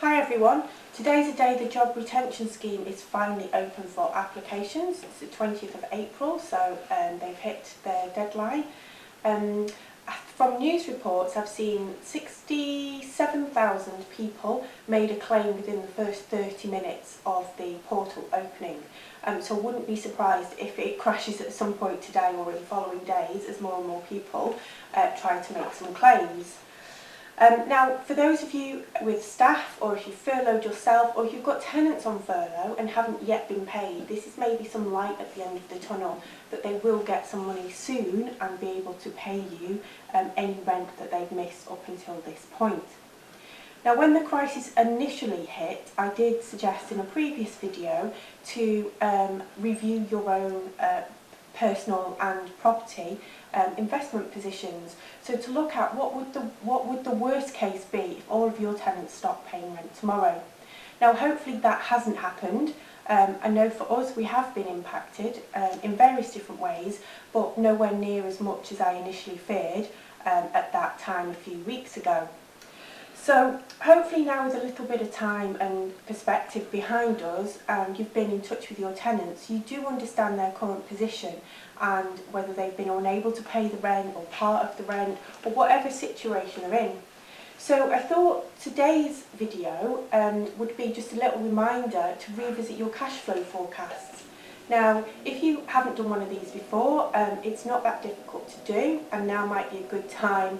Hi everyone, today's the day the job retention scheme is finally open for applications. It's the 20th of April, so they've hit their deadline. From news reports, I've seen 67,000 people made a claim within the first 30 minutes of the portal opening. So I wouldn't be surprised if it crashes at some point today or in the following days as more and more people try to make some claims. Now, for those of you with staff, or if you furloughed yourself, or if you've got tenants on furlough and haven't yet been paid, this is maybe some light at the end of the tunnel, that they will get some money soon and be able to pay you any rent that they've missed up until this point. Now, when the crisis initially hit, I did suggest in a previous video to review your own personal and property investment positions. So to look at what would the worst case be if all of your tenants stopped paying rent tomorrow. Now, hopefully that hasn't happened. I know for us we have been impacted in various different ways, but nowhere near as much as I initially feared at that time a few weeks ago. So hopefully now, with a little bit of time and perspective behind us, and you've been in touch with your tenants, you do understand their current position and whether they've been unable to pay the rent or part of the rent or whatever situation they're in. So I thought today's video would be just a little reminder to revisit your cash flow forecasts. Now, if you haven't done one of these before, it's not that difficult to do, and now might be a good time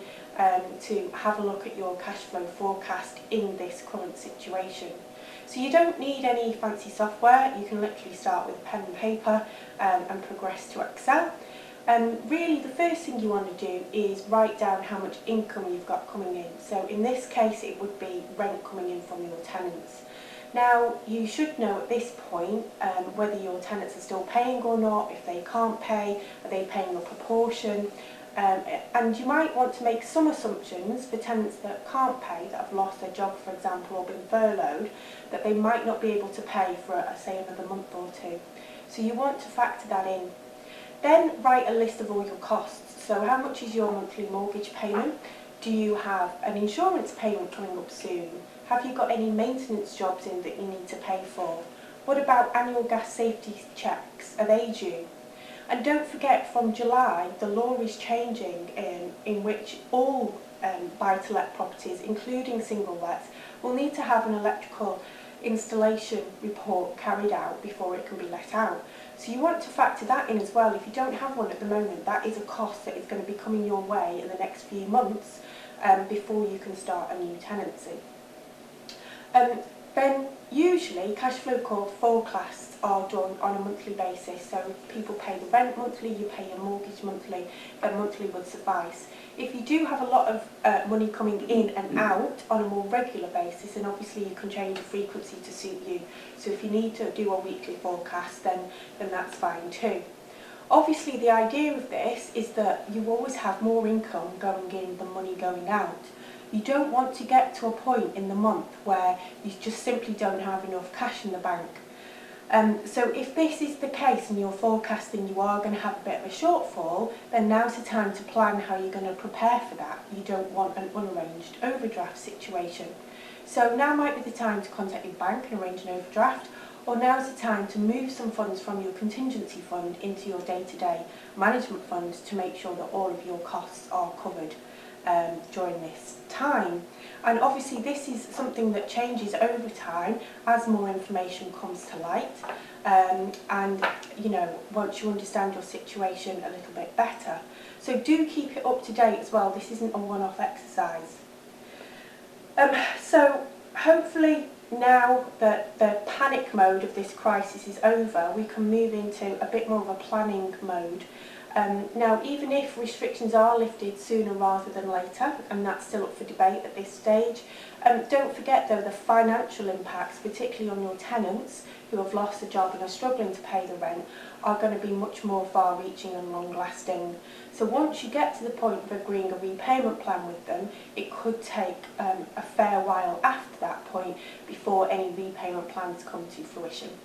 to have a look at your cash flow forecast in this current situation. So you don't need any fancy software. You can literally start with pen and paper and progress to Excel. Really, the first thing you want to do is write down how much income you've got coming in. So in this case, it would be rent coming in from your tenants. Now, you should know at this point whether your tenants are still paying or not. If they can't pay, are they paying a proportion? And you might want to make some assumptions for tenants that can't pay, that have lost their job, for example, or been furloughed, that they might not be able to pay for, say, another month or two. So you want to factor that in. Then write a list of all your costs. So how much is your monthly mortgage payment? Do you have an insurance payment coming up soon? Have you got any maintenance jobs in that you need to pay for? What about annual gas safety checks? Are they due? And don't forget, from July, the law is changing in which all buy-to-let properties, including single lets, will need to have an electrical installation report carried out before it can be let out. So you want to factor that in as well. If you don't have one at the moment, that is a cost that is going to be coming your way in the next few months before you can start a new tenancy. Then usually cash flow forecasts are done on a monthly basis. So if people pay the rent monthly, you pay your mortgage monthly, then monthly would suffice. If you do have a lot of money coming in and out on a more regular basis, then obviously you can change the frequency to suit you. So if you need to do a weekly forecast, then that's fine too. Obviously, the idea of this is that you always have more income going in than money going out. You don't want to get to a point in the month where you just simply don't have enough cash in the bank. So if this is the case and you're forecasting you are going to have a bit of a shortfall, then now's the time to plan how you're going to prepare for that. You don't want an unarranged overdraft situation. So now might be the time to contact your bank and arrange an overdraft, or now's the time to move some funds from your contingency fund into your day-to-day management funds to make sure that all of your costs are covered during this time. And obviously this is something that changes over time as more information comes to light, and you know, once you understand your situation a little bit better. So do keep it up to date as well. This isn't a one-off exercise. So hopefully now that the panic mode of this crisis is over, we can move into a bit more of a planning mode. Now, even if restrictions are lifted sooner rather than later, and that's still up for debate at this stage, don't forget though the financial impacts, particularly on your tenants who have lost a job and are struggling to pay the rent, are going to be much more far-reaching and long-lasting. So once you get to the point of agreeing a repayment plan with them, it could take a fair while after that point before any repayment plans come to fruition.